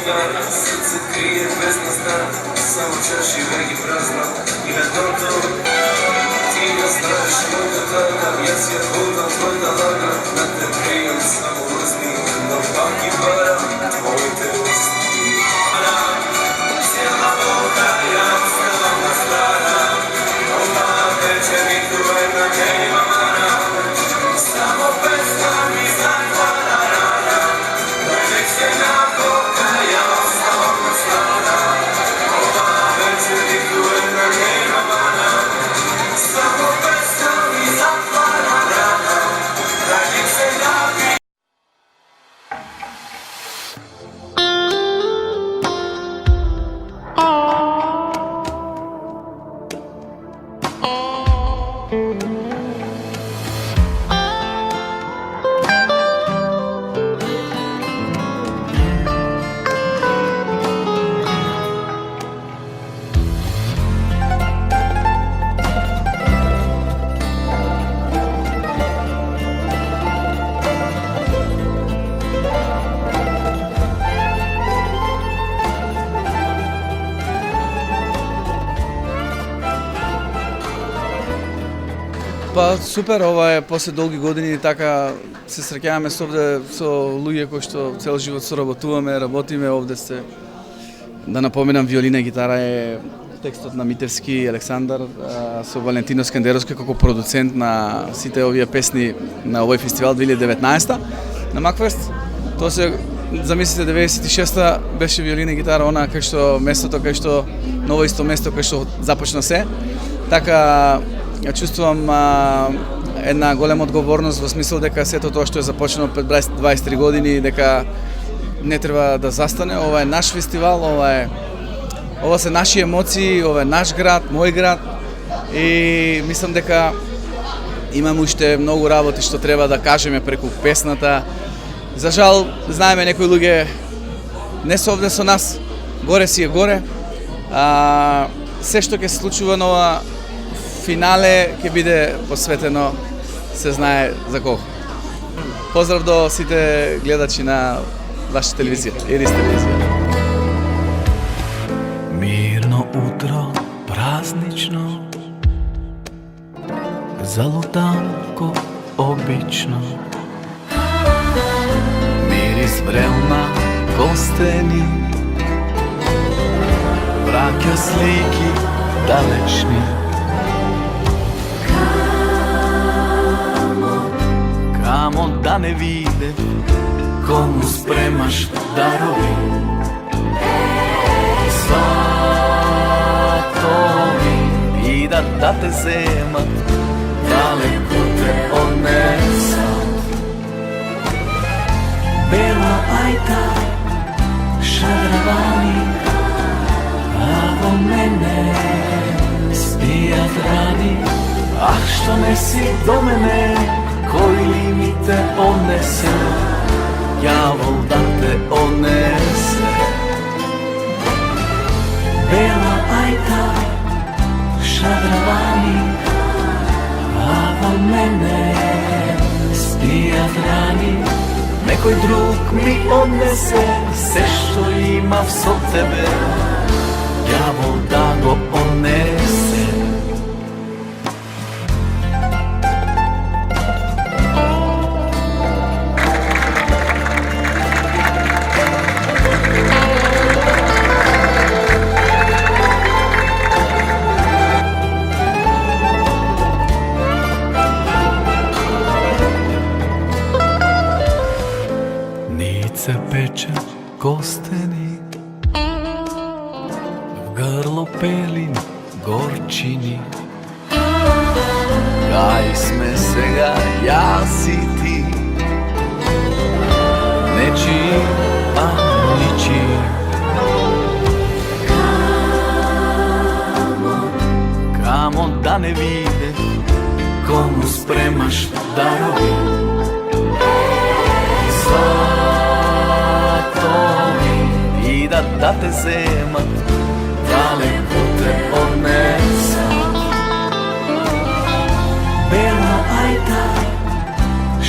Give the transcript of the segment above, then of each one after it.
gitara, srce krije bezmazna, samo čaši vegi prazna i na to ti ne znaš moga tada, ja si ja hodam tvoj da laga, na te prijem samo uzmi, no paki para, moj te usti. Cijela voda, ja ostavam na stara, ova neće biti vremena, nema mana, samo pesma mi zatvara rana, nek se napoka, ja ostavam na stara, ova neće biti vremena, nema mana, samo pesma mi zatvara rana, nek se napoka. Па супер, ова е после долги години така се среќаваме со луѓе кои што цел живот соработуваме, работиме, овде сте. Да напоменам, виолина и гитара е текстот на Митевски Александар со Валентино Скандеровски како продуцент на сите овие песни на овој фестивал 2019 на Макфест. Тоа се, замислите, 96-та беше виолина и гитара, она кај што местото кај што ново исто место кај што започна се. Така ја чувствувам една голема одговорност во смисла дека сето тоа што е започнало пред 23 години, дека не треба да застане. Ова е наш фестивал, ова се наши емоции, ова е наш град, мој град и мислам дека имаме уште многу работи што треба да кажеме преку песната. За жал, знаеме некои луѓе не се овде со нас, горе си е горе. Се што ќе се случува на ова финале ќе биде посветено, се знае за кого. Поздрав до сите гледачи на ваша телевизија, Ирис телевизија. Мирно утро, празнично, залутанко обично, мирис врелна костени, враќа слики далечни. Камо да не виде, кому спремаш дарови, сатови и да те земат, далеко те однесат. Бела ајта, шадравани, а во мене спијат рани. Ах, што не си до мене, кој ли ми те однесе, ѓавол да те однесе. Бела ајта, шадравани, а во мене спијат рани. Некој друг ми однесе се што имав со тебе, ѓавол да го однесе. Се пече костени, в грло пелин горчини. Кај сме сега јас и ти, нечи, а ничи. Камо да не виде, кому спремаш дарови, и да те земат, далеко те однесат. Бела ајта,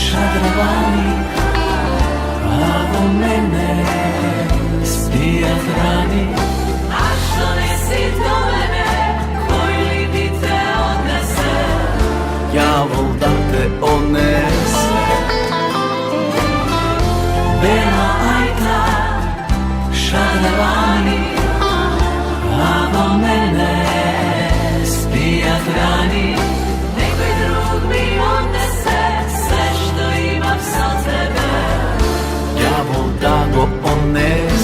шадравани, а во мене спи spija hrani. A što nisi do mene, koji li bi te odnese? Đavol da te odnese. Bela ajta, šadrevani, a do mene spija hrani. Nekoj drug mi odnese sve što imam sa tebe. Đavol da go odnese.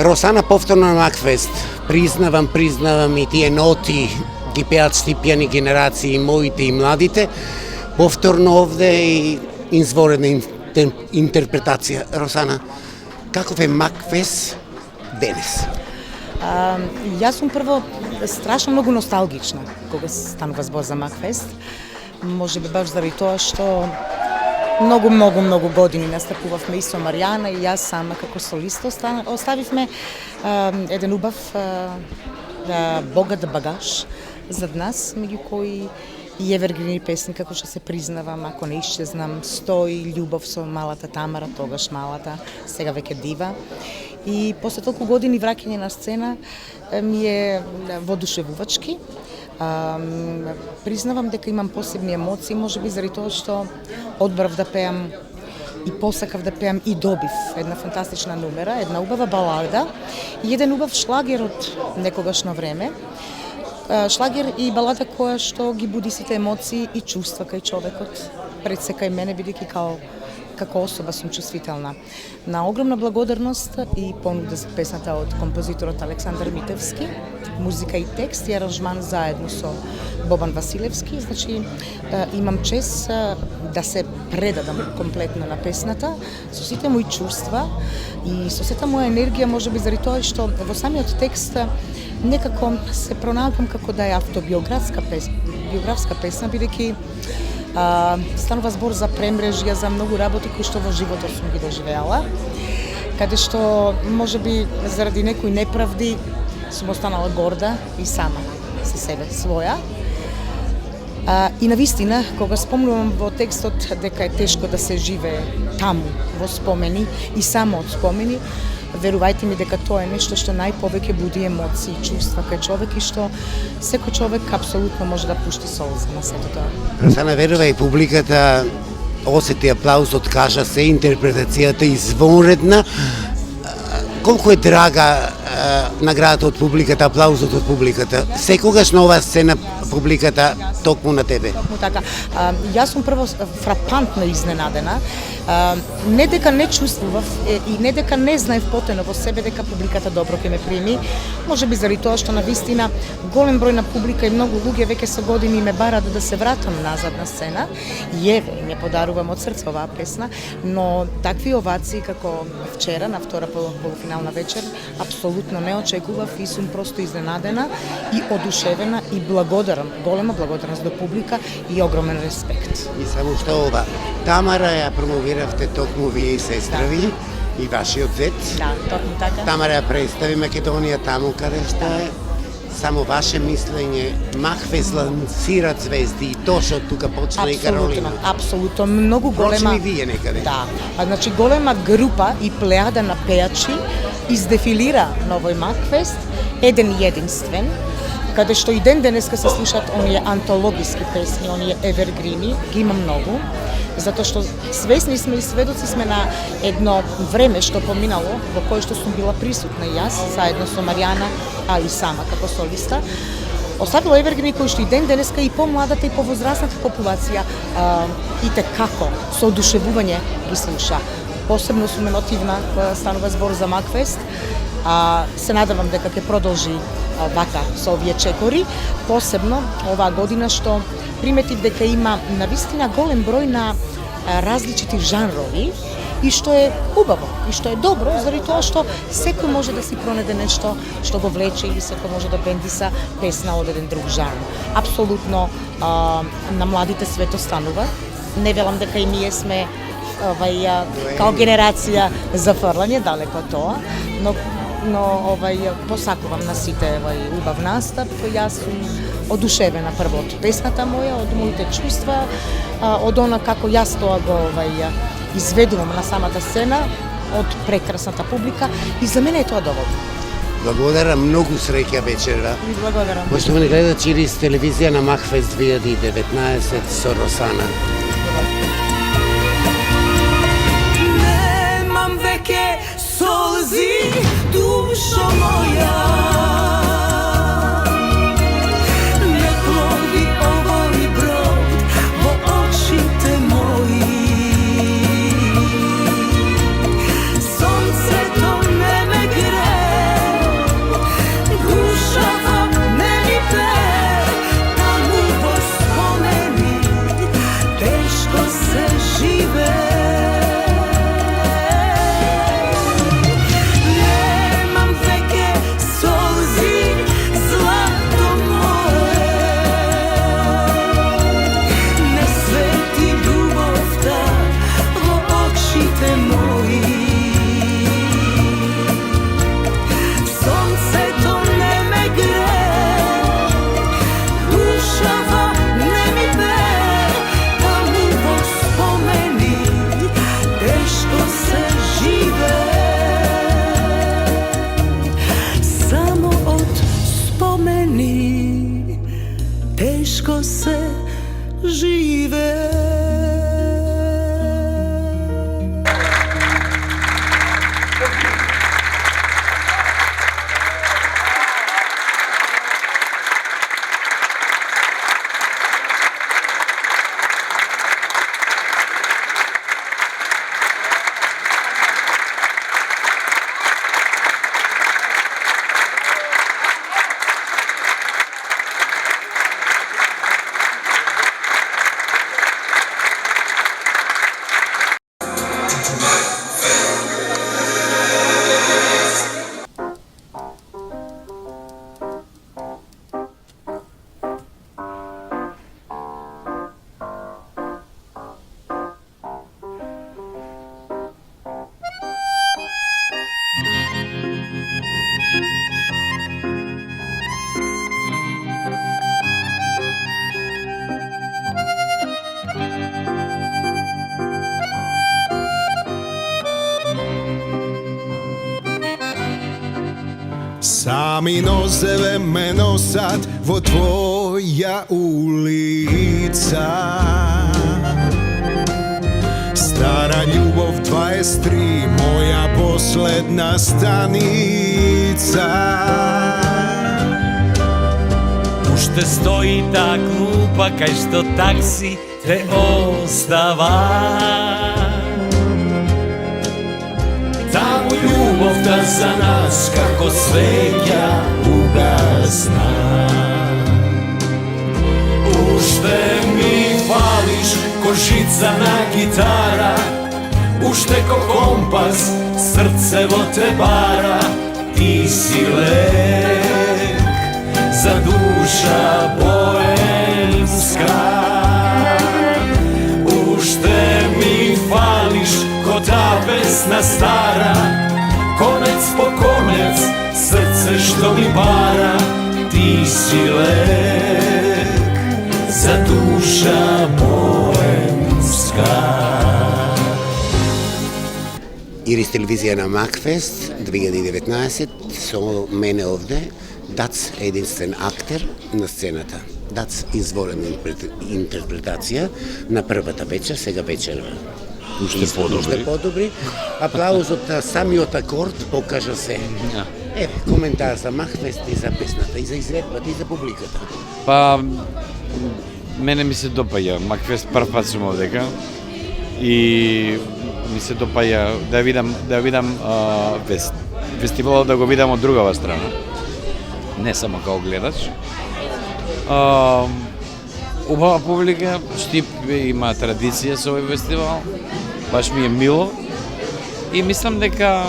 Росана повторно на Макфест. Признавам и тие ноти ги пеат стипјани генерации, моите и младите. Повторно овде и изворена интерпретација. Росана, каков е Макфест денес? Јас сум прво страшно многу носталгична кога станува збор за Макфест. Може би баш заради тоа што многу години настапувавме и со Маријана и јас сама како солист оставивме еден убав богат багаж зад нас, меѓу кои и евергрини песни како што се признавам, ако не исчезнам, стои љубов со малата Тамара, тогаш малата, сега веќе дива. И после толку години враќање на сцена ми е воодушевувачки. Признавам дека имам посебни емоции, можеби заради тоа што одбрав да пеам и посакав да пеам и добив една фантастична номера, една убава балада и еден убав шлагер од некогашно време. Шлагер и балада која што ги буди сите емоции и чувства кај човекот, пред се кај мене, бидејќи како особа сум чувствителна. На огромна благодарност и понуда за песната од композиторот Александар Митевски, музика и текст и аранжман заедно со Бобан Василевски. Значи, имам чест да се предадам комплетно на песната, со сите мои чувства и со сета моја енергија, можеби заради тоа што во самиот текст некако се пронајдам како да е автобиографска песна, бидејќи станува збор за премрежја, за многу работи кои што во животот сум ги доживеала, каде што можеби заради некои неправди сум останала горда и сама со себе своја. И навистина, кога спомнувам во текстот дека е тешко да се живее таму во спомени и само од спомени, верувајте ми дека тоа е нешто што најповеќе буди емоции, чувства кај човек и што секој човек апсолутно може да пушти солза на сето тоа. Росана, верувај, публиката осети аплаузот, кажа се, интерпретацијата извонредна. Колку е драга наградата од публиката, аплаузот од публиката? Секогаш на оваа сцена публиката токму на тебе? Токму така. Јас сум прво фрапантно изненадена. Не дека не чувствував и не дека не знаев потено во себе дека публиката добро ќе ме прими. Можеби заради тоа што навистина голем број на публика и многу луѓе веќе со години ме бараат да се вратам назад на сцена. И еве, им ја подарувам од срце оваа песна, но такви овации како вчера на втора полуфинална вечер апсолутно не очекував и сум просто изненадена и одушевена и благодарам, голема благодарност до публика и огромен респект. И само што ова, Тамара ја промовиравте токму вие и сестрави, и вашиот зет. Да, точно така. Тамара ја представи Македонија таму каде што е. Само ваше мислење, Макфест лансира звезди и точно тука почна и Каролина. Апсолутно, многу голема. Впрочем и вие некаде. Да, значи голема група и плејада на пејачи издефилира на овој Макфест, еден единствен, каде што и ден денеска се слушаат оние антологиски песни, оние евергрини, ги има многу, затоа што свесни сме и сведоци сме на едно време што поминало, во кое што сум била присутна и јас, заедно со Маријана, а и сама како солиста, оставила евергрини кои што и ден денеска и помладата и повозрасната популација и те како со одушевување ги слуша. Посебно сум емотивна кога станува збор за Макфест. Се надевам дека ќе продолжи вака со овие чекори, посебно оваа година што приметив дека има навистина голем број на различити жанрови и што е убаво и што е добро заради тоа што секој може да си пронајде нешто што го влече или секој може да бендиса песна од еден друг жанр. Апсолутно на младите свето станува. Не велам дека и ние сме као генерација за фрлање, далеко тоа, но посакувам на сите убав настап. Јас сум одушевена прво од песната моја, од моите чувства, од она како јас тоа го изведувам на самата сцена, од прекрасната публика и за мене е тоа доволно. Благодарам, многу среќа вечерва. Благодарам. Поштовани гледачи из телевизија на Макфест 2019 со Росана. Nemam veke solzi, dušo moja. Ne plovi ovoj brod vo očite moji. Sonce to ne me gre, duša vam ne mi pe, tamu vo spomeni, teško se žive. Nemam veke solzi, zlato moje, ne sveti ljubov ta vo očite moji. Sonce to ne me gre, duša vam ne mi pe, tamu vo spomeni, teško se žive. Samo od spomeni, teško se žive. Sami nozeve me nosat vo tvoja ulica. Stara ljubov 23, moja posledna stanica. Уште стои та клупа кај што такси те остава. Таму љубовта за нас како свеќа угасна. Уште ми фалиш ко жица на гитара, уште ко компас срцево те бара. Ти си лек за душа боемска. Уште ми фалиш ко та песна pesna stara, konec po konec, srce što mi para, ti si lek za duša mojenska. Iris televizija na Makfest 2019 со мене овде, Дац е единствен актер на сцената. Дац изворена интерпретација на првата вечер, сега вечер уште подобри. Аплаузот на самиот акорд покажа се. Еве, коментар за Макфест и за песната, и за изредбата, и за публиката. Па, мене ми се допаѓа. Макфест прв пат сум овдека и ми се допаѓа да видам фестивалот, да го видам од другава страна. Не само као гледач. Убава публика, Штип има традиција со овој фестивал, баш ми е мило и мислам дека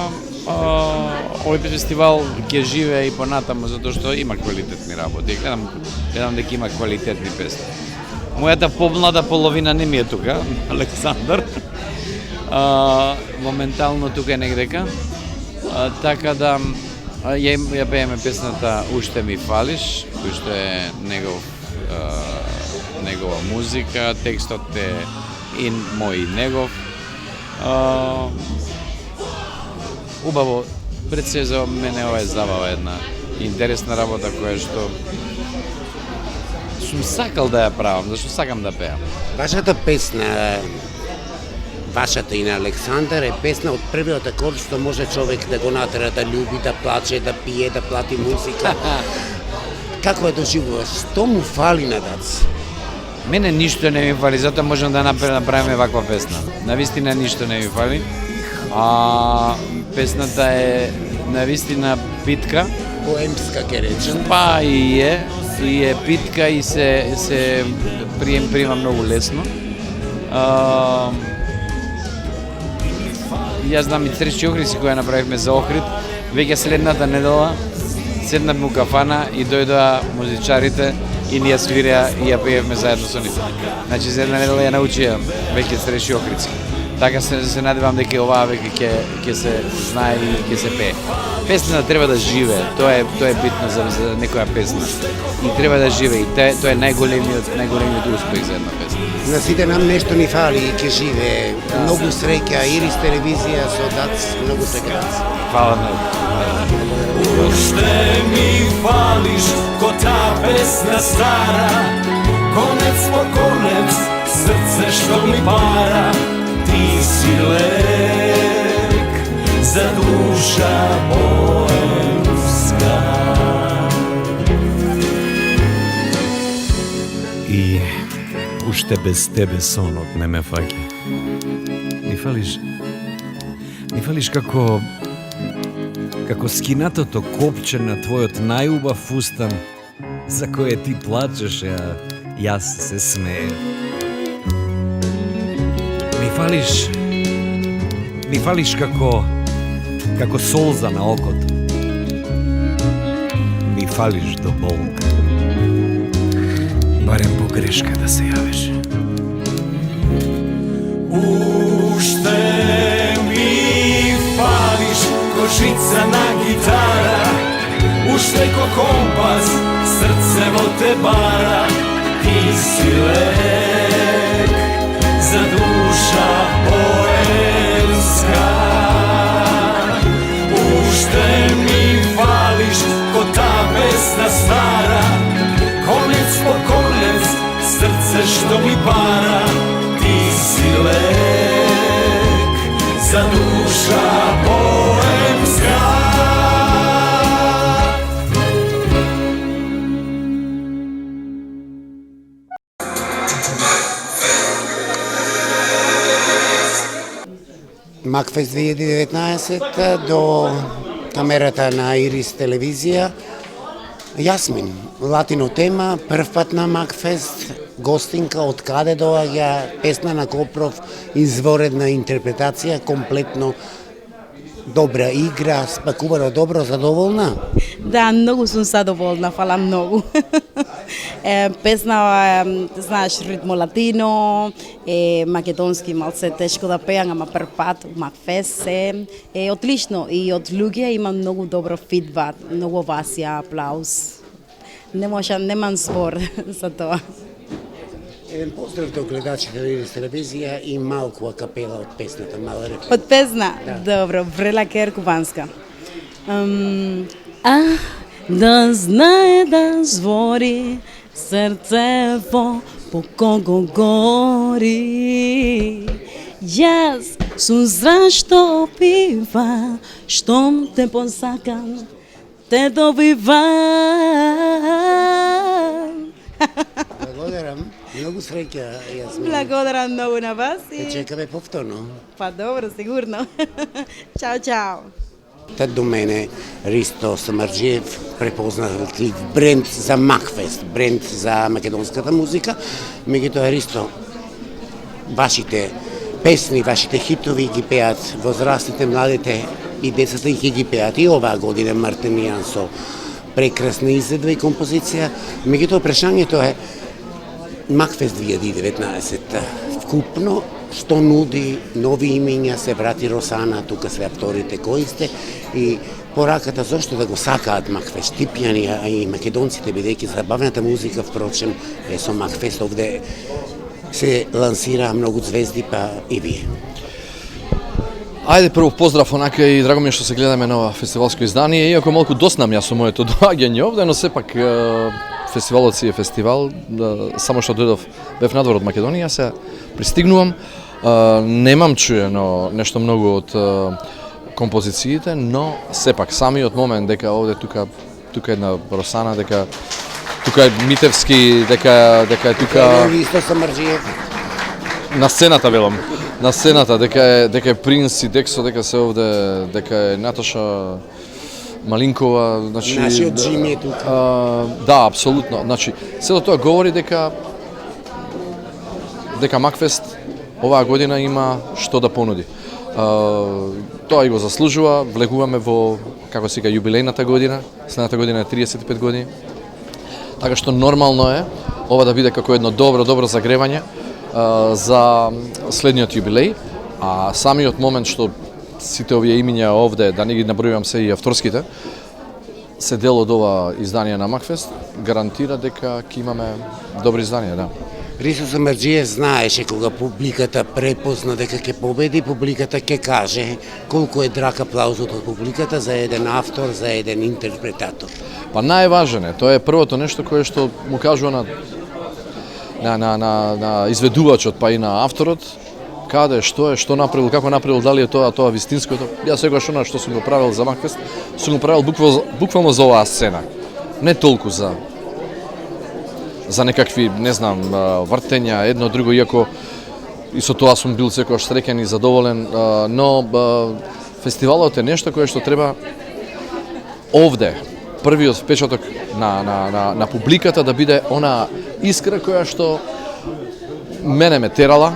овој фестивал ќе живее и понатаму затоа што има квалитетни работи. Гледам дека има квалитетни песни. Мојата помлада половина не ми е тука, Александар. Моментално тука е негдека. Така да ја пееме песната Уште ми фалиш, кој што е негова музика, текстот е и мој негов. Убаво, пред се за мене ова е забава, една интересна работа која што сум сакал да ја правам, зашто сакам да пеам. Вашата песна, вашата и на Александар е песна од првиот акорд што може човек да го натера да љуби, да плаче, да пие, да плати музика. Како ја доживуваш? Што му фали на Дац? Мене ништо не ми фали, затоа можам да направиме ваква песна. Навистина ништо не ми фали. Песната е навистина питка. Поемска ке речем. Па и е питка и се приема многу лесно. Јас знам и Цречи Охриси која направивме за Охрид, веќе следната недела седнавме у кафана и дојдоа музичарите и ние свиреа и ја пеевме заедно со нив. Значи за една недела ја научија веќе Цречи Охрици. Така се надевам дека оваа веќе ќе се знае и ќе се пее. Песната треба да живее, тоа е битно за некоја песна. И треба да живее, и тоа е најголемиот успех за една песна. На сите нам нешто ни фали и ќе живее. Многу среќа, Ирис телевизија со Дац, многу среќа. Фала многу. Уште ми фалиш ко та песна стара, конец по конец, срце што ми пара, ти си лек за душа мојска. И уште без тебе сонот не ме фаќа. Ми фалиш како скинатото копче на твојот најубав устан, за кое ти плачеш, а јас се смеев. Ми фалиш како солза на окото. Ми фалиш до болка. Барем по грешка да се јавиш. Уште ми фалиш ко жица на гитара, уште ко компас срцево те бара, ти си лек за душа поемска. Уште ми фалиш ко та песна стара, конец по конец, срце што ми пара, ти си лек за душа поемска. Макфест 2019 до камерата на Ирис телевизија. Јасмин, латино тема, прв пат на Макфест, гостинка, од каде доаѓа, песна на Копров, изворедна интерпретација, комплетно добра игра, спакувано добро, задоволна? Да, многу сум задоволна, фала многу. Песна, знаеш, ритмо латино, македонски малце тешко да пеам, ама прв пат, Макфест се. Отлично, и од луѓе има многу добро фидбак, многу овација, аплауз. Немам збор за тоа. Еден поздрав до гледачите на Ирис телевизија и малку акапела од песната, мала реплика. Од песна? Добро, Врела Кер кубанска. Да знае да звори срцево по кого гори. Јас сум зрашто пива, штом те посакам, те добивам. Благодарам, многу среќа, Јасмина. Благодарам многу на вас Те и чекаме повторно. па добро, сигурно. Чао, чао. Тад до мене Ристо Самарџиев, препознатлив бренд за Макфест, бренд за македонската музика. Меѓутоа, Ристо, вашите песни, вашите хитови ги пеат возрастните, младите и децата и ќе ги пеат и оваа година Мартинијан со прекрасна изvedба и композиција. Меѓутоа, прашањето е Макфест 2019 вкупно што нуди нови имиња, се врати Росана, тука се акторите кои сте и пораката зошто да го сакаат Макфест, Типјани, а и македонците, бидејќи забавната музика, впрочем, е со Макфест овде се лансира многу звезди, па и вие. Ајде прво поздрав онака и драго ми е што се гледаме на ова фестивалско издание, иако малку доснам јас со моето доаѓање овде, но сепак фестивалот си е фестивал, само што дојдов, бев надвор од Македонија, се пристигнувам, немам чуено нешто многу од композициите, но сепак самиот момент дека овде тука една Росана, дека тука е Митевски, дека е тука Ристо Самарџиев. на сцената велам, на сцената дека е Принц и Дексо, дека се овде, дека е Наташа Малинкова, значи Нашиот Джими е тука. Да, апсолутно. Значи, село тоа говори дека Макфест оваа година има што да понуди. Тоа и го заслужува, влегуваме во, како се вика, јубилејната година, следната година е 35 години. Така што нормално е ова да биде како едно добро загревање за следниот јубилеј, а самиот момент што сите овие имиња овде, да не ги набројувам се и авторските, се дел од ова издание на Макфест, гарантира дека ќе имаме добри изданија, да. Ристо Самарџиев знаеше кога публиката препозна дека ќе победи, публиката ќе каже колку е драг аплаузот од публиката за еден автор, за еден интерпретатор. Па најважен е, тоа е првото нешто кое што му кажува на изведувачот, па и на авторот, каде, што е, што направил, како направил, дали е тоа вистинското. Јас секогаш она што сум го правил за Макфест, сум го правил буквално за оваа сцена. Не толку за некакви, не знам, вртења, едно друго, иако и со тоа сум бил секогаш среќен и задоволен, но фестивалот е нешто кое што треба овде, првиот впечаток на публиката да биде она искра која што мене ме терала,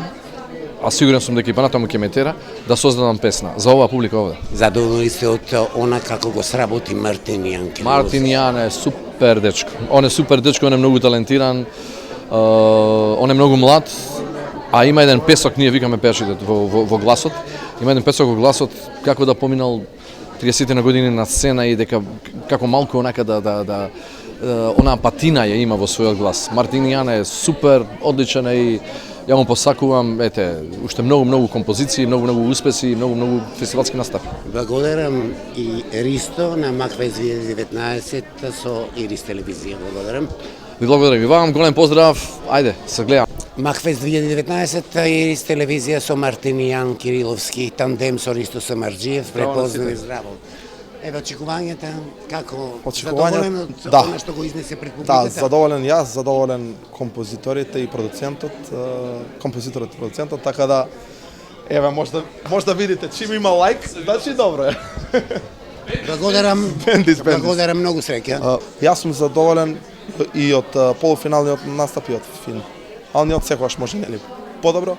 а сигурен сум дека и понатаму ќе ме тера, да создадам песна за оваа публика овде. Задоволни сте од она како го сработи Мартинијан? Мартинијан е супер дечко. Он е супер дечко, он е многу талентиран, он е многу млад, а има еден песок, ние викаме пеачите во гласот, има еден песок во гласот, како да поминал 30 на години на сцена и дека како малку онака она патина ја има во својот глас. Мартинијан е супер, одличен и ја му посакувам, уште многу композиции, многу успеси, многу фестивалски настапи. Благодарам и Ристо на Макфест 2019 со Ирис телевизија. Благодарам. Ви благодарам и вам, голем поздрав. Ајде, се гледам. Макфест 2019 Ирис телевизија со Мартинијан Кириловски, тандем со Ристо Самарџиев, препознали здраво. Еве очекувањата, како задоволен од она што го изнесе пред публиката? Да, задоволен јас, задоволен композиторите и продуцентот, така да еве може да видите чим има лайк, значи добро е. Благодарам многу среќа. Јас сум задоволен и од полуфиналниот настап и од финалниот, секогаш може нели подобро,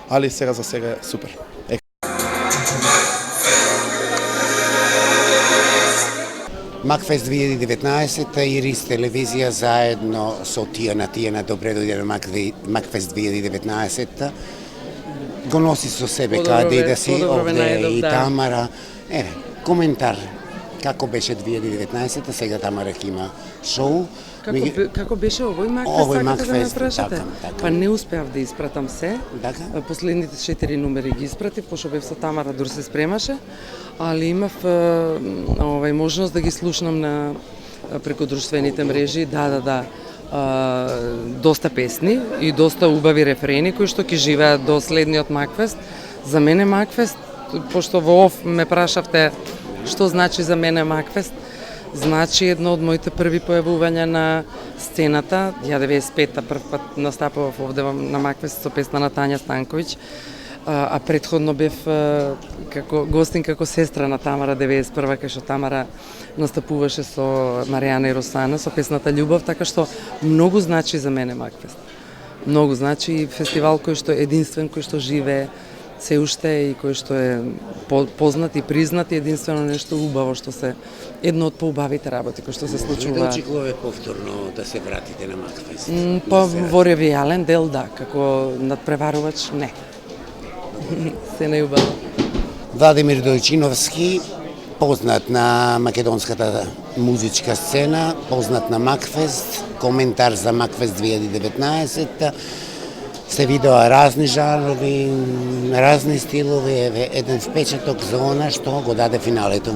али сега за сега е супер. Макфест 2019 Ирис телевизија заедно со Тијана добре дојде на Макфест 2019 го носи со себе каде и да си овде и Тамара. Еве, коментар како беше 2019 сега Тамара ќе има шоу. Како беше овој Макфест, Овој сакате да ме Макфест, прашате? така. Па не успеав да испратам се. Така? Последните 4 номери ги испратив, пошто бев со Тамара, дур се спремаше, али имав можност да ги слушнам на преку друштвените мрежи, доста песни и доста убави рефрени кои што ќе живеат до следниот Макфест. За мене Макфест, пошто во ов ме прашавте што значи за мене Макфест, значи едно од моите први појавувања на сцената. Ја 95-та прв пат настапував овде на Макфест со песна на Тања Станковиќ, а претходно бев како гостин, како сестра на Тамара 91-ва, кај што Тамара настапуваше со Маријана и Росана со песната Љубов, така што многу значи за мене Макфест. Многу значи фестивал кој што е единствен, кој што живее се уште и кој што е познат и признат и единствено нешто убаво што се едно од поубавите работи кои што се случува. Да очекуваме повторно да се вратите на Макфест? Во ревијален дел да, како надпреварувач не. Се најубаво. Владимир Дојчиновски, познат на македонската музичка сцена, познат на Макфест, коментар за Макфест 2019, се видоа разни жанрови, разни стилови, еве еден впечаток за она што го даде финалето.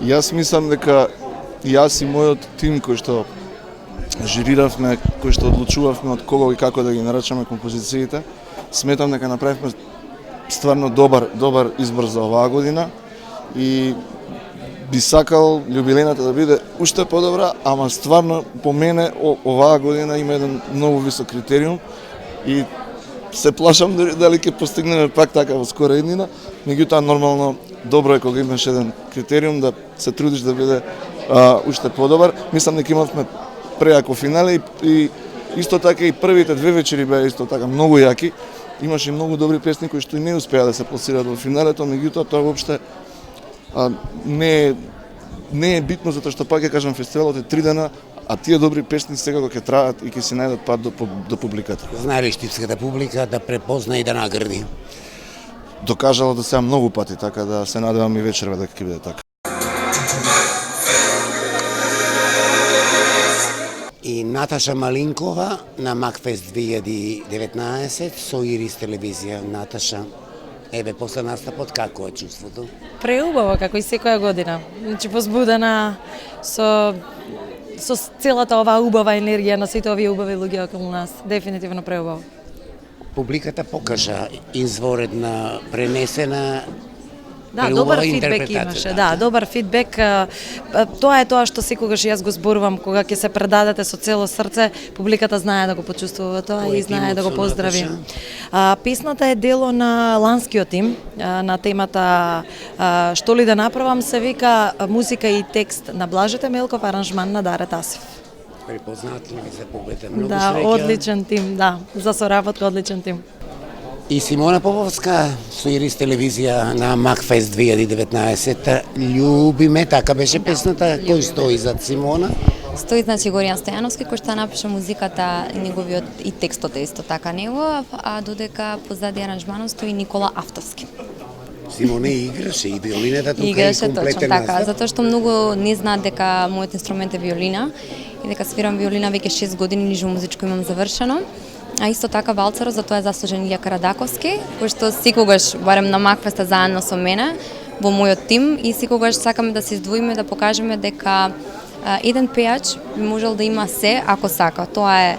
Јас мислам дека јас и мојот тим кој што жириравме, кој што одлучувавме од кого и како да ги нарачаме композициите, сметам дека направивме стварно добар избор за оваа година и би сакал јубилејната да биде уште подобра, ама стварно по мене оваа година има еден многу висок критериум и се плашам дали ќе постигнеме пак така во скора иднина, меѓутоа нормално добро е кога имаш еден критериум да се трудиш да биде уште подобар. Мислам дека имавме прејако финале и исто така и првите две вечери беа исто така многу јаки. Имаше многу добри песни кои што и не успеа да се пласираат во финалето, меѓутоа тоа воопште не е битно, затоа што пак ќе кажам фестивалот е 3 дена, а тие добри песни секако ќе траат и ќе си најдат пат до публиката. Знае ли штипската публика да препозна и да награди? Докажало до сега многу пати, така да се надевам и вечерва дека ќе биде така. И Наташа Малинкова на Макфест 2019 со Ирис телевизија. Наташа, еве после настапот како е чувството? Преубаво, како и секоја година. Значи возбудена со целата оваа убава енергија на сите овие убави луѓе околу нас. Дефинитивно преубаво. Публиката покажа изворедна, пренесена, Да, добар фидбек имаше, да, добар фидбек. Тоа е тоа што секогаш јас го зборувам, кога ќе се предадете со цело срце, публиката знае да го почувствува тоа и знае да го поздрави. Песната е дело на ланскиот тим, на темата Што ли да направам, се вика музика и текст на Блаже Темелков, аранжман на Даре Тасев. Препознат ли ви се победа? Многу Да, среќа. одличен тим, да, за соработка одличен тим. И Симона Поповска со Ирис телевизија на Макфест 2019. Љуби ме, така беше песната. Кој стои зад Симона? Стои значи Горијан Стојановски кој што напиша музиката, неговиот и текстот е исто така негов, а додека позади аранжманот стои Никола Автовски. Симона играше и виолината тука Играше и комплетен точно така, настап. затоа што многу не знаат дека мојот инструмент е виолина и дека свирам виолина веќе 6 години, нижо музичко имам завршено. А исто така валцерот, за тоа е заслужен Илја Карадаковски, кој што секогаш, барем на Макфеста заедно со мене, во мојот тим и секогаш сакаме да се издвоиме, да покажеме дека еден пејач би можел да има се ако сака. Тоа е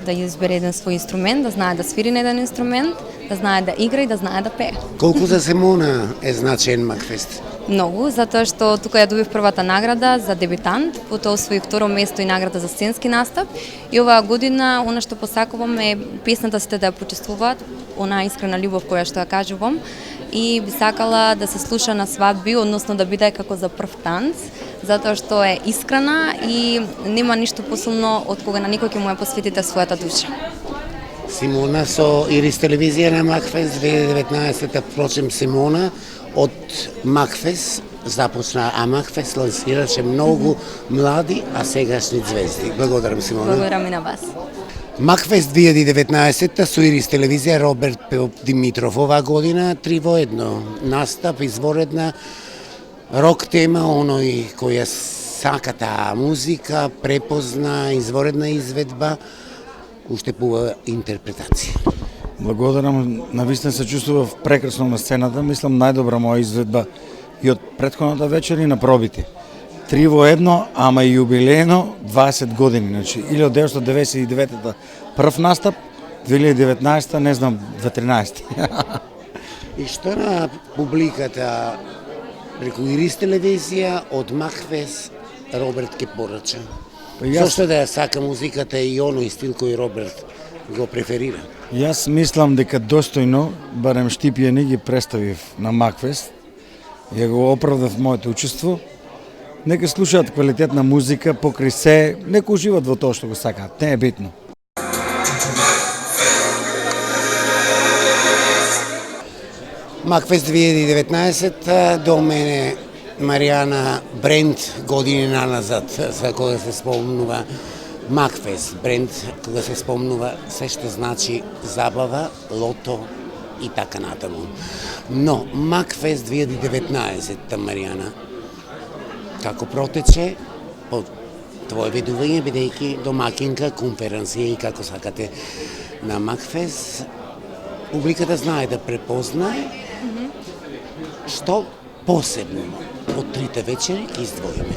да избере еден свој инструмент, да знае да свири на еден инструмент, да знае да игра и да знае да пее. Колку за Симона е значаен Макфест? Многу, затоа што тука ја добив првата награда за дебютант, потоа освоив второ место и награда за сценски настап. И оваа година, она што посакувам е песната сите да ја почувствуваат, онаа искрена љубов која што ја кажувам. И би сакала да се слуша на свадби, односно да биде како за прв танц, затоа што е искрена и нема ништо посилно од кога на некој ќе му ја посветите својата душа. Симона со Ирис телевизија на Макфест 2019. Впрочем, Симона од Макфест започна, а Макфест лансираше многу млади, а сегашни звезди. Благодарам, Симона. Благодарам и на вас. Макфест 2019 со Ирис телевизија Роберт Димитров. Оваа година 3 во 1. Настап, изворедна рок тема, оној која сака таа музика, препозна, изворедна изведба, уште пува интерпретација. Благодарам, навистина се чувствував прекрасно на сцената, мислам најдобра моја изведба и од претходната вечер и на пробите. 3 во 1, ама и јубилејно 20 години, значи 1999-та прв настап, 2019-та, не знам, 13. И што на публиката преку Ирис телевизија од Макфест Роберт ке порача? Зошто да ја сака музиката и оној стил кој Роберт го преферира? Јас мислам дека достојно, барем Штипјани ги представив на Макфест, ја го оправдав моето учество. Нека слушаат квалитетна музика, покрај се, нека уживат во тоа што го сакаат, не е битно. Макфест 2019 до мене Маријана бренд години наназад, за кога се спомнува Макфест, бренд кога се спомнува се што значи забава, лото и така натаму. Но Макфест 2019, Маријана, како протече по твое ведување, бидејќи домакинка, конференција и како сакате на Макфест, публиката знае да препознае што посебно од трите вечери ќе издвоиме.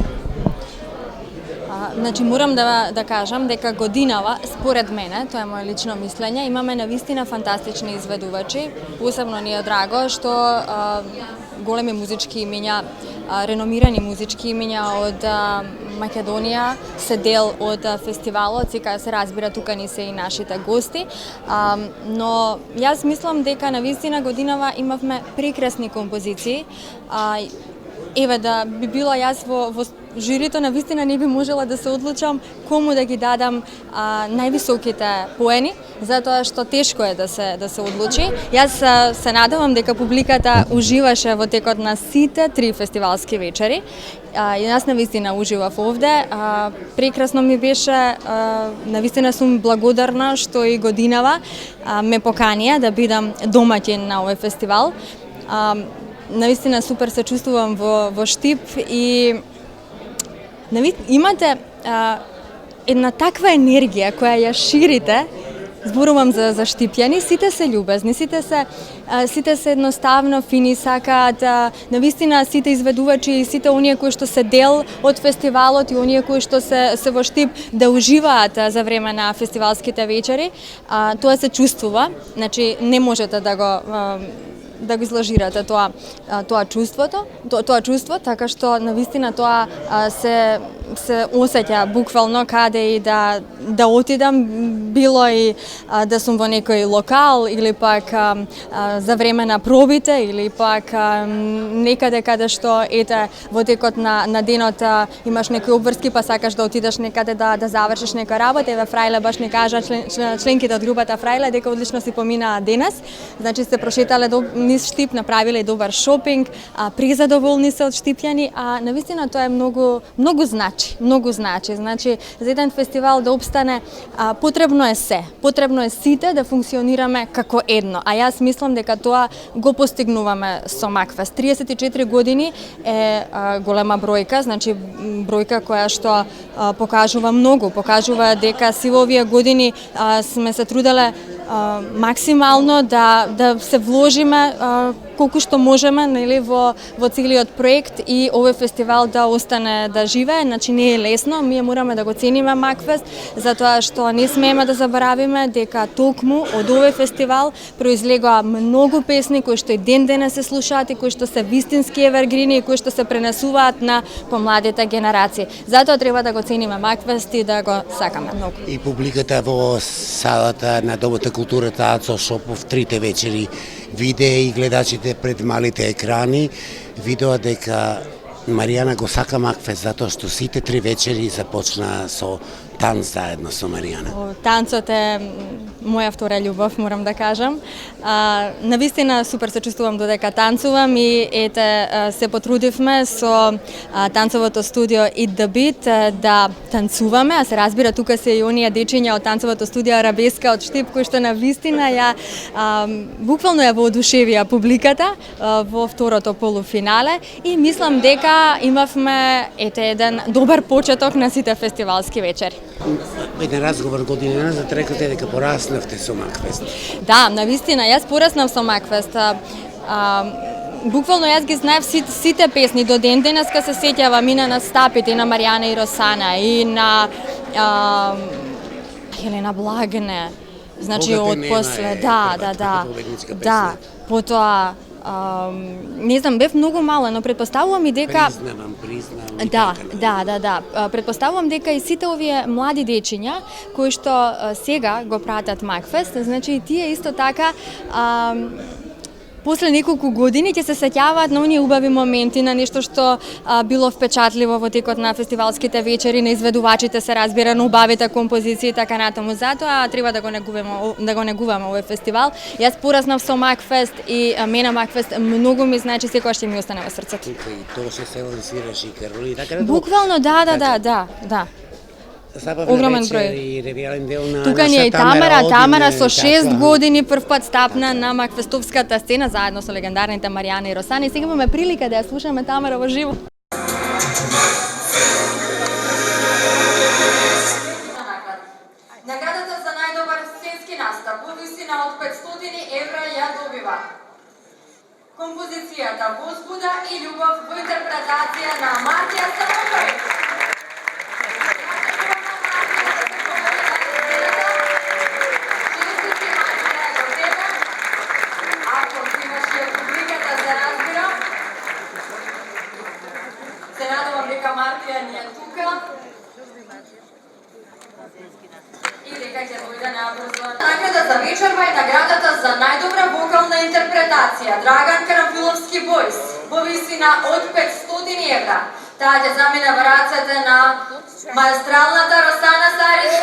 Значи морам да кажам дека годинава, според мене, тоа е моje лично мислење, имаме навистина фантастични изведувачи. Посебно ни е драго што големи музички имиња, реномирани музички имиња од Македонија се дел од фестивалот, сега се разбира тука ни се и нашите гости, но јас мислам дека навистина годинава имавме прекрасни композиции. Еве да би била јас во жирито, навистина не би можела да се одлучам кому да ги дадам највисоките поени, затоа што тешко е да се одлучи. Јас се надевам дека публиката уживаше во текот на сите 3 фестивалски вечери. И јас навистина уживав овде. Прекрасно ми беше, навистина сум благодарна што и годинава ме поканија да бидам домаќин на овој фестивал. Навистина супер се чувствувам во Штип и имате една таква енергија која ја ширите. Зборувам за Штипјани, сите се љубезни, сите се едноставно фини, сакаат навистина сите изведувачи и сите оние кои што се дел од фестивалот и оние кои што се во Штип да уживаат за време на фестивалските вечери. Тоа се чувствува, значи не можете да го излажирате тоа чувство, така што навистина тоа се осеќа буквално каде и да отидам, било и да сум во некој локал или пак за време на пробите или пак некаде каде што ете во текот на денот имаш некои обврски па сакаш да отидеш некаде да завршиш нека работа. Еве Фрајле баш ни кажа членките од групата Фрајле дека одлично си поминаа денес. Значи се прошетале низ Штип, направиле добар шопинг, презадоволни се од штипјани, а навистина тоа е многу значи. Значи за еден фестивал да опстане потребно е се. Потребно е сите да функционираме како едно. А јас мислам дека тоа го постигнуваме со Макфест. 34 години е голема бројка, значи бројка која што покажува многу, покажува дека си во овие години сме се труделе максимално да се вложиме колку што можеме, нели, во целиот проект и овој фестивал да остане да живее. Значи не е лесно, ние мораме да го цениме Макфест, затоа што не смееме да заборавиме дека токму од овој фестивал произлегоа многу песни кои што и ден денес се слушаат и кои што се вистински евергрини и кои што се пренесуваат на помладите генерации. Затоа треба да го цениме Макфест и да го сакаме многу. И публиката во салата на Домот на културата Ацо Шопов трите вечери видеа и гледачите пред малите екрани видоа дека Маријана го сака Макфест затоа што сите три вечери започна со танц заедно со Маријана? Танцот е моја втора љубов, морам да кажам. Навистина супер се чувствувам додека танцувам и се потрудивме со танцовото студио Eat the Beat да танцуваме, а се разбира тука се и оние дечиња од танцовото студио Арабеска од Штип кои што навистина ја буквално ја воодушевија публиката во второто полуфинале и мислам дека имавме еден добар почеток на сите фестивалски вечери. Еден разговор година назад рекате дека пораснавте со Макфест. Да, навистина, јас пораснав со Макфест. Буквално јас ги знаев сите песни, до ден денеска се сеќавам и на настапите на Маријана и Росана и на Хелена Благне. Значи од после, да, потоа не знам, бев многу мала, но предпоставувам и дека Признавам. Да. Предпоставувам дека и сите овие млади дечиња кои што сега го пратат Макфест, значи и тие исто така после неколку години ќе се сеќаваат на оние убави моменти, на нешто што било впечатливо во текот на фестивалските вечери, на изведувачите се разбира, на убавите композиции и така натаму. Затоа треба да го негуваме овој фестивал. Јас пораснав со Макфест и мене Макфест многу ми значи, секогаш ќе ми остане во срцето. И тоа се лансираше и Каролина. Буквално да. Огромен број. Тука ни е и Тамара со 6 години првпат стапна на Макфестовската сцена заедно со легендарните Маријана и Росана и сега имаме прилика да ја слушаме Тамара во живо. Наградата за најдобар сценски настап во висина од 500 евра ја добива композицијата Возбуда и љубов во интерпретација на Матија Самојлиев. Мартија ни е тука и дека ќе дојде набрзо. Награда за вечерва и наградата за најдобра вокална интерпретација Драган Карамфиловски Бојс во висина од 500 евра. Таа ќе замине во рацете на маестралната Росана Сарич.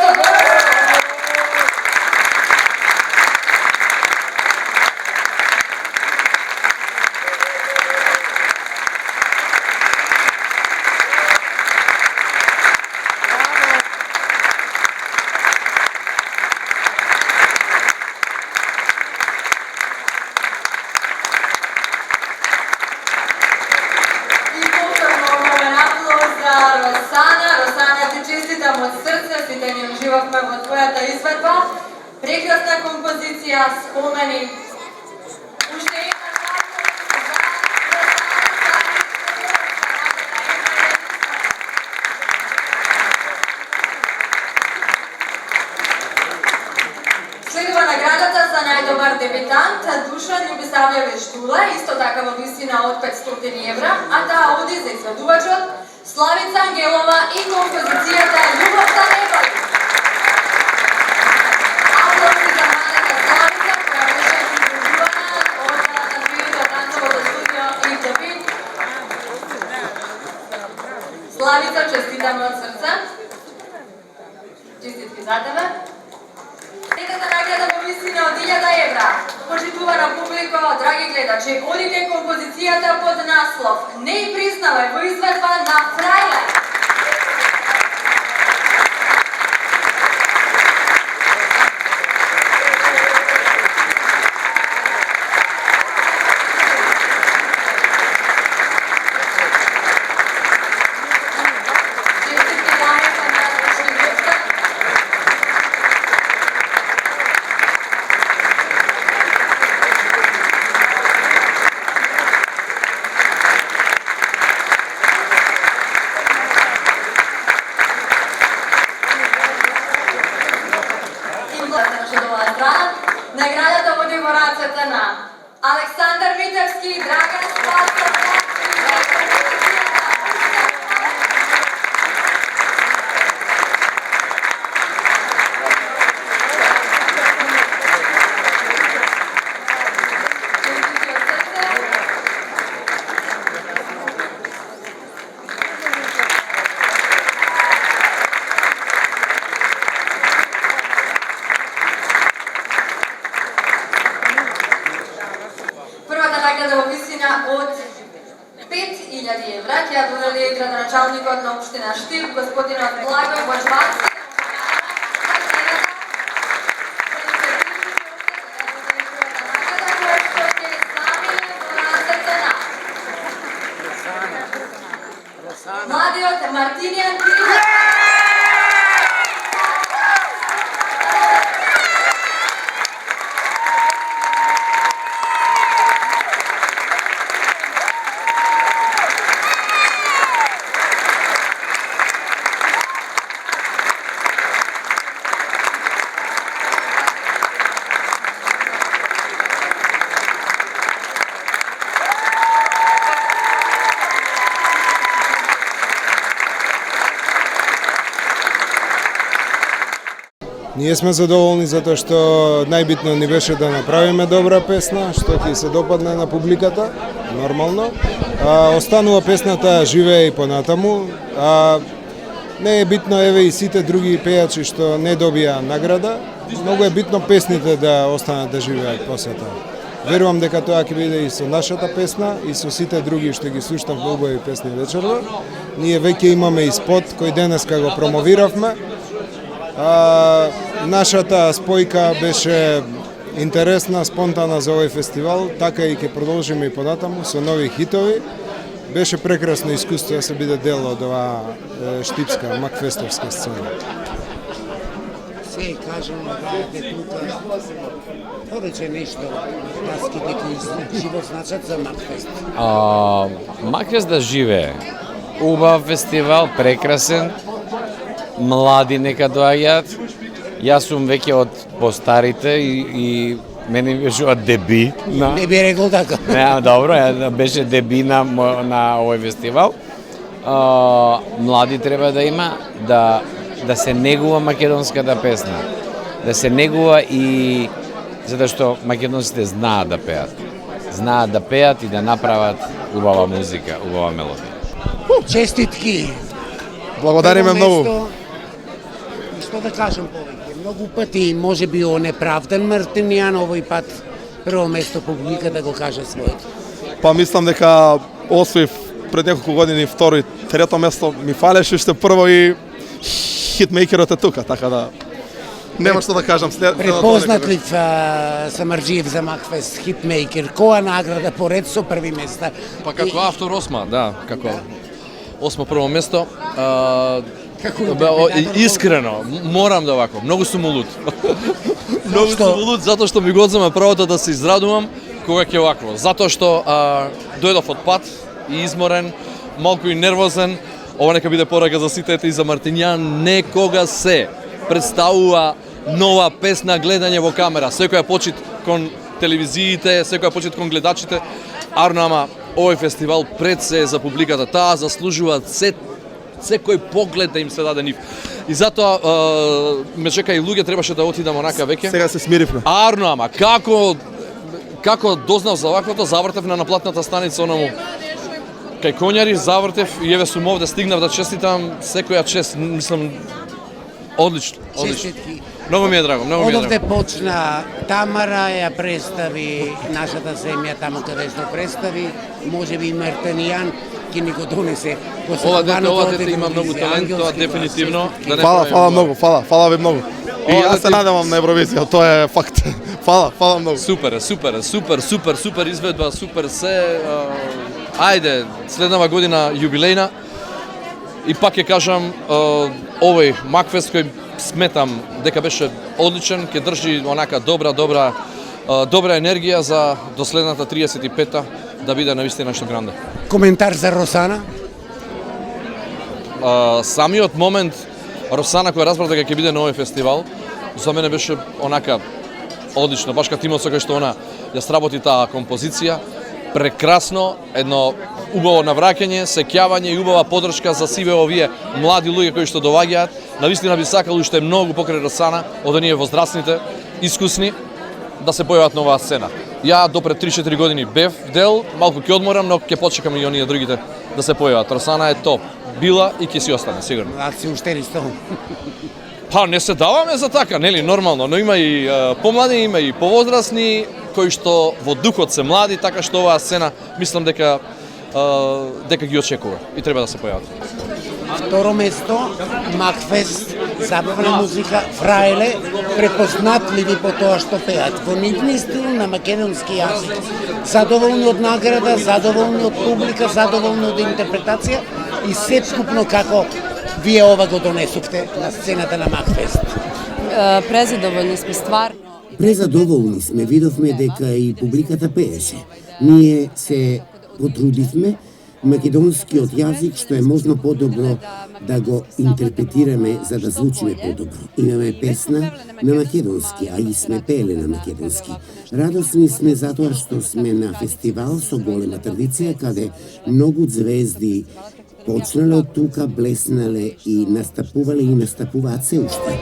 Росана, ти честитам од срце, сите ни уживавме во твојата изведба. Прекрасна композиција, спомени. Уште една следува наградата за најдобар дебитант Душан Љубисављевич Дула, исто така во висина од 500 евра, а таа оди за изведувачот Славица Ангелова и композицијата Љубовта не боли. Аплаузи за младата Славица, која беше изведувана од триото танцовото студио Eat the Beat. Славица, честитаме од срце. Честитки за тебе. Третата награда во висина од 1000 евра. Почитувана публико, драги гледачи, одите композицијата под наслов Не и признавај во изведба на Фрајле. Наградата оди во рацете на Александар Митевски и Драган Спасов. награда во висина од 5000 евра ќе ја додели градоначалникот на општина Штип, господинот Благој Бочварски. Младиот Мартинијан Кирилов. Ние сме задоволни затоа што најбитно ни беше да направиме добра песна, што ќе се допадне на публиката, нормално. Останува песната живее и понатаму. Не е битно еве и сите други пејачи што не добија награда. Многу е битно песните да останат да живеат после тоа. Верувам дека тоа ќе биде и со нашата песна и со сите други што ги слушнав убави песни вечерва. Ние веќе имаме и спот кој денеска го промовиравме. Нашата спојка беше интересна, спонтана за овој фестивал, така и ќе продолжиме и понатаму со нови хитови. Беше прекрасно искуство да се биде дел од оваа штипска, макфестовска сцена. Се кажам на рајате тука, порече нешто, таските кои живот значат за Макфест. Макфест да живее. Убав фестивал, прекрасен. Млади нека доаѓаат. Јас сум веќе од постарите и мене ми беше деби. Не би рекол така. Не, добро, беше деби на овој фестивал. Млади треба да има, да се негува македонската песна. Да се негува и затоа што македонците знаат да пеат. Знаат да пеат и да направат убава музика, убава мелодија. Честитки! Благодариме многу. Што да кажам повеќе, многу пати може би о неправден Мартинијан, овој пат прво место публика да го каже своето. Па мислам дека освоив пред неколку години второ и трето место, ми фалеше уште прво и хитмейкерот е тука, така да нема што да кажам. Препознатлив Самарџиев за Макфест, хитмейкер, која награда поред со први места? Па како автор осма, да, како осмо прво место. Искрено, морам да вако, многу сум луд. Многу сум луд затоа што ми го одзема правото да се израдувам кога ќе вакво. Затоа што дојдов од пат и изморен, малку и нервозен. Ова нека биде порака за сите и за Мартинијан, некога се представува нова песна, гледање во камера. Секоја почит кон телевизиите, секоја почит кон гледачите. Арно, ама овој фестивал пред се за публиката, таа заслужува секој поглед да им се даде нив. И затоа ме чека и луѓе, требаше да отидам онака веќе. Сега се смиривме. Арно, ама како дознав за ваквото, завртев на наплатната станица онаму кај Конјари, завртев и еве сум овде, стигнав да честитам секоја чест, мислам одлично. Честитки. Многу ми е драго, многу ми е драго. Одовде почна Тамара, ја представи нашата земја таму каде што представи, можеби и Мартинијан ќе ни го донесе. Ова дете има многу талент, тоа дефинитивно. Фала многу, фала ви многу. И јас се надевам на Евровизија, тоа е факт. Фала многу. Супер изведба, супер се. Ајде, следнава година јубилејна. И пак ќе кажам, овој Макфест кој сметам дека беше одличен, ќе држи онака добра енергија за до следната 35-та да биде навистина што гранде. Коментар за Росана? Самиот момент Росана која разбра дека ќе биде на овој фестивал, за мене беше онака одлично, баш како тимот со кој што она ја сработи таа композиција. Прекрасно, едно убаво навраќање, сеќавање и убава поддршка за сиве овие млади луѓе кои што доаѓаат. Навистина би сакал уште многу покрај Росана, од оние возрастните, искусни, да се појават на оваа сцена. Ја до пред 3-4 години бев дел, малку ќе одморам, но ќе почекам и оние другите да се појават. Росана е топ, била и ќе си остане, сигурно. Младци уште ли сто? Па не се даваме за така, нели, нормално, но има и помлади, има и повозрастни кои што во духот се млади, така што оваа сцена мислам дека ги очекува и треба да се појават. Второ место, Макфест, забавна музика, фраеле, препознатливи по тоа што пеат, во нивни стил на македонски јазик. Задоволни од награда, задоволни од публика, задоволни од интерпретација и сепскупно како вие ова го донесувте на сцената на Макфест. Презадоволни сме стварно. Презадоволни сме, видовме дека и публиката пееше. Ние се потрудивме македонскиот јазик што е можно подобро да го интерпретираме за да звучиме подобро. Имаме песна на македонски, а и сме пееле на македонски. Радосни сме затоа што сме на фестивал со голема традиција каде многу звезди почнале од тука, блеснале и настапувале и настапуваат се уште.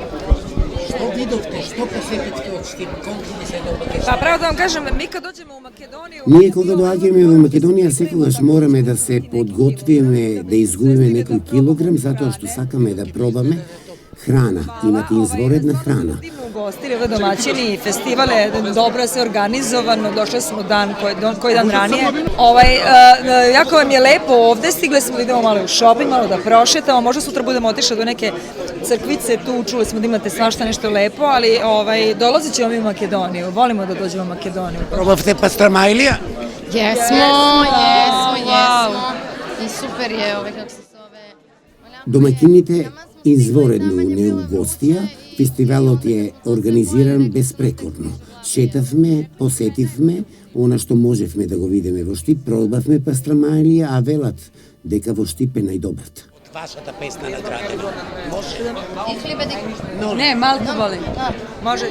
Што видовте, што посетивте од Штип, колку ви се добаке? Па право да вам кажем, ми кога доđemo у Македонiju... Ние кога доаѓаме во Македонија секогаш мораме да се подготвиме да изгубиме некој килограм затоа што сакаме да пробаме храна. Имате изворедна храна. Ugostili ove domaćini, festival je dobro se organizovano, došli smo koji dan ranije. Jako vam je lepo ovde, stigli smo da idemo malo u shopping, malo da prošetamo, možda sutra budemo otišli do neke crkvice tu, čuli smo da imate svašta nešto lepo, ali dolazit ćemo mi u Makedoniju, volimo da dođemo u Makedoniju. Probavte pastramajlija? Jesmo. I super je kako se zove. Домаќините изворедно не угостија, фестивалот е организиран безпрекорно. Шетавме, посетивме, она што можевме да го видиме во Штип, пробавме пастрамајлија, а велат дека во Штип е најдобрата. Вашата песна на градено. Може? И хлебедик. Ne, malku volim. Može?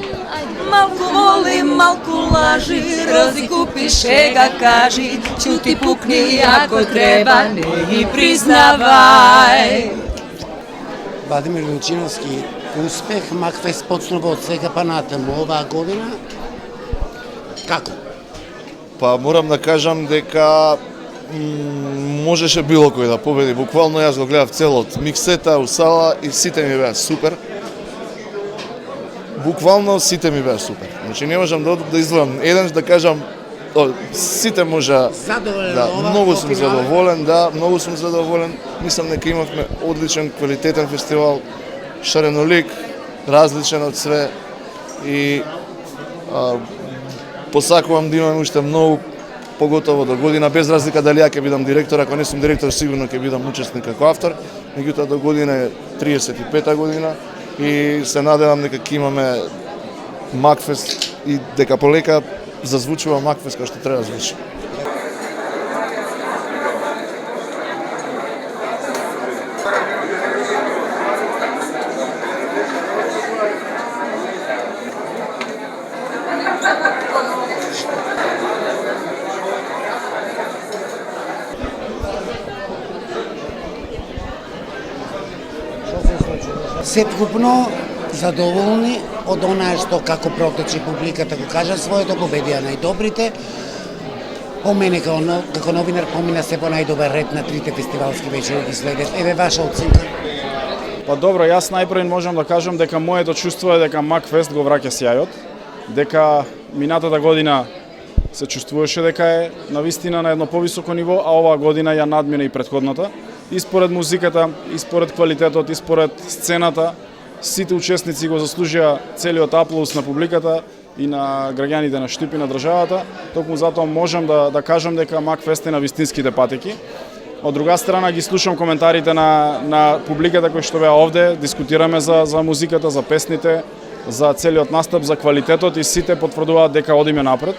Malku volim, malku laži, rozi kupi, šega kaži, ćuti pukni ako treba, ne i priznavaj. Владимир Лучиновски, успех, Макфест почнува од сега па натаму оваа година. Како? Па морам да кажам дека можеше било кој да победи. Буквално јас го гледав целот миксета у сала и сите ми беа супер. Буквално сите ми беа супер. Значи не можам да издвојам еден да кажам сите можа. Многу сум задоволен, многу сум задоволен. Мислам дека имавме одличен, квалитетен фестивал, шаренолик, различен од све и посакувам да имаме уште многу, поготово до година, без разлика дали ја ќе бидам директор, ако не сум директор, сигурно ќе бидам учесник како автор, меѓутоа до година е 35-та година и се надевам дека ќе имаме Макфест и дека полека зазвучува Макфест како што треба да звучи. Сепкупно задоволни од онаа што како протече публиката го кажа своето, победија најдобрите. По мене како новинар помина се по најдобар ред на трите фестивалски вечери ги следев. Еве ваша оценка. Па добро, јас најпрво можам да кажам дека моето чувство е дека Макфест го враќа сјајот, дека минатата година се чувствуваше дека е навистина на едно повисоко ниво, а оваа година ја надмина и претходната. И според музиката, и според квалитетот, и според сцената, сите учесници го заслужија целиот аплауз на публиката и на граѓаните на Штип и на државата. Токму затоа можам да кажам дека Макфест е на вистинските патеки. Од друга страна ги слушам коментарите на публиката кои што беа овде, дискутираме за музиката, за песните, за целиот настап, за квалитетот и сите потврдуваат дека одиме напред.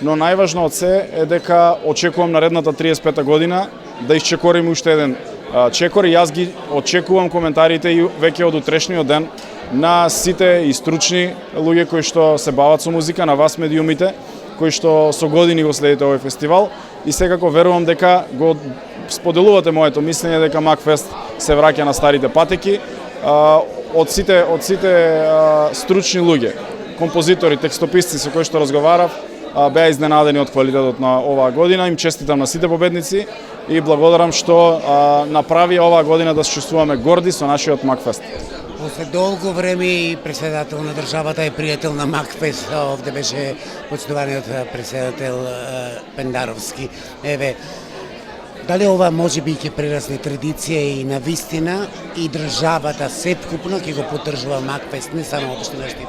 Но најважно од се е дека очекувам наредната 35-та година да исчекориме уште еден чекор и јас ги очекувам коментарите и веќе од утрешниот ден на сите и стручни луѓе кои што се бават со музика, на вас медиумите, кои што со години го следите овој фестивал и секако верувам дека го споделувате моето мислење дека Макфест се враќа на старите патеки. Од сите стручни луѓе, композитори, текстописци со кои што разговарав, беа изненадени од квалитетот на оваа година. Им честитам на сите победници и благодарам што направи оваа година да се чувствуваме горди со нашиот Макфест. После долго време и председател на државата и пријател на Макфест, овде беше почитуваниот председател Пендаровски. Еве, дали ова може би ќе прерасне традиција и на вистина и државата сепкупно ќе го поддржува Макфест, не само општина Штип?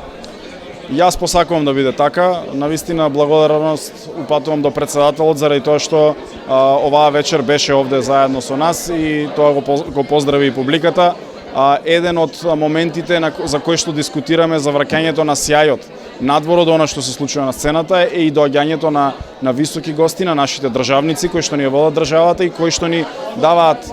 Јас посакувам да биде така. Навистина благодарност упатувам до председателот заради тоа што оваа вечер беше овде заедно со нас и тоа го поздрави и публиката. Еден од моментите за кои што дискутираме за враќањето на сјајот надвор од она што се случува на сцената е и доаѓањето на високи гости, на нашите државници кои што ни водат државата и кои што ни даваат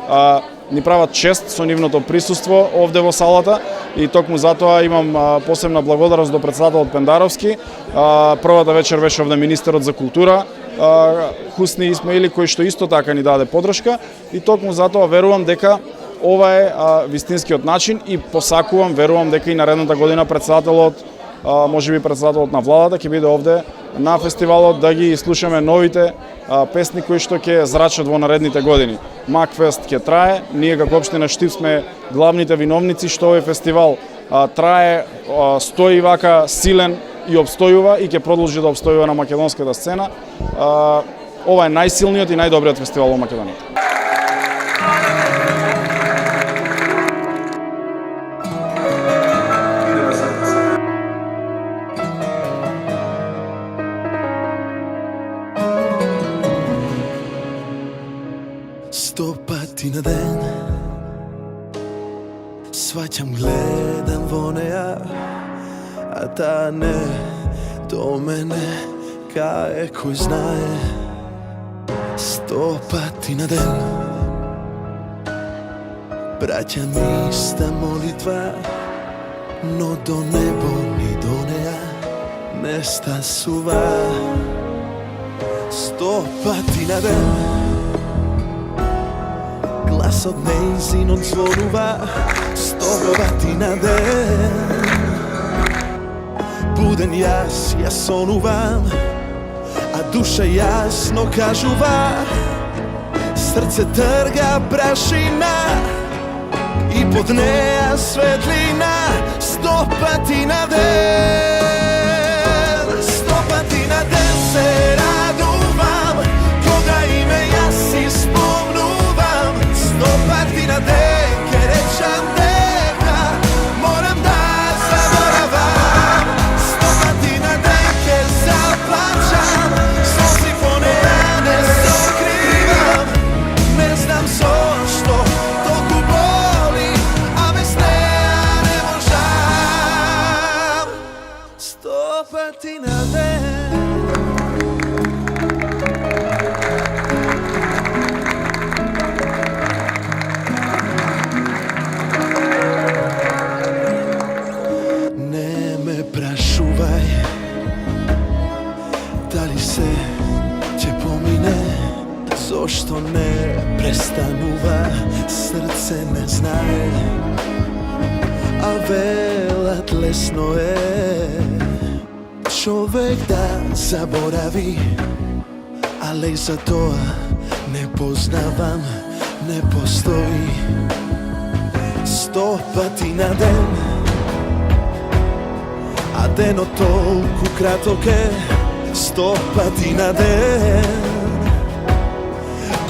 ни прават чест со нивното присуство овде во салата и токму затоа имам посебна благодарност до председателот Пендаровски. Првата вечер беше овде министерот за култура Хусни Исмаили кој што исто така ни даде поддршка и токму затоа верувам дека ова е вистинскиот начин и посакувам, верувам дека и наредната година председателот, можеби председателот на владата ќе биде овде на фестивалот да ги слушаме новите песни кои што ќе зрачат во наредните години. Макфест ќе трае, ние како општина Штип сме главните виновници што овој фестивал трае, стои вака силен и обстојува и ќе продолжи да обстојува на македонската сцена. Ова е најсилниот и најдобриот фестивал во Македонија. На ден сваќам, гледам во неа, а таа не до мене кај кој знае. 100 пати на ден праќам иста молитва, но до небо ни до неа не стасува. 100 пати на ден гласот нејзин одзвонува, 100 пати на ден. Буден јас, ја сонувам, а душа јасно кажува. Срце трга прашина и под неа светлина. 100 пати на ден, 100 пати на ден се радувам, кога име јас си спомнувам. 100 пати на ден ке речам дека морам да заборавам. 100 пати на ден ке заплачам, слози по неа не сокривам. Не знам зошто толку боли, а без неа не можам. 100 пати на ден. Зошто не престанува, срце не знае, а велат лесно е човек да заборави, але за тоа не познавам, не постои. 100 пати на ден, а денот толку краток е. 100 пати на ден,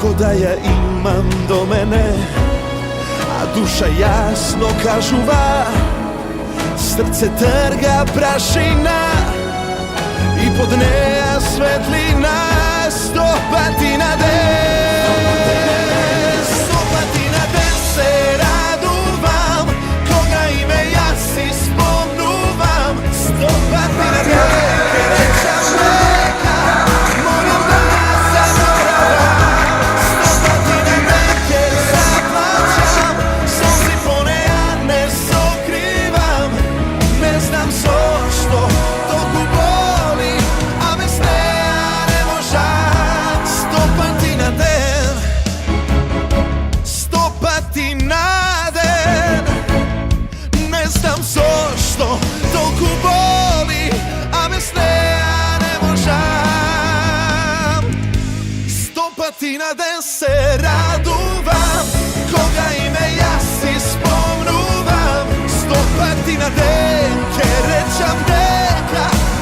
кода ја имам до мене, а душа јасно кажува. Срце трга прашина и под неа светлина. 100 пати на ден, 100 пати на ден се радувам, кога име јас си спомнувам. 100 пати на ден ке речам дека морам да заборавам. На ден се радувам, кога име јас си спомнувам. 100 rete, che recciam deca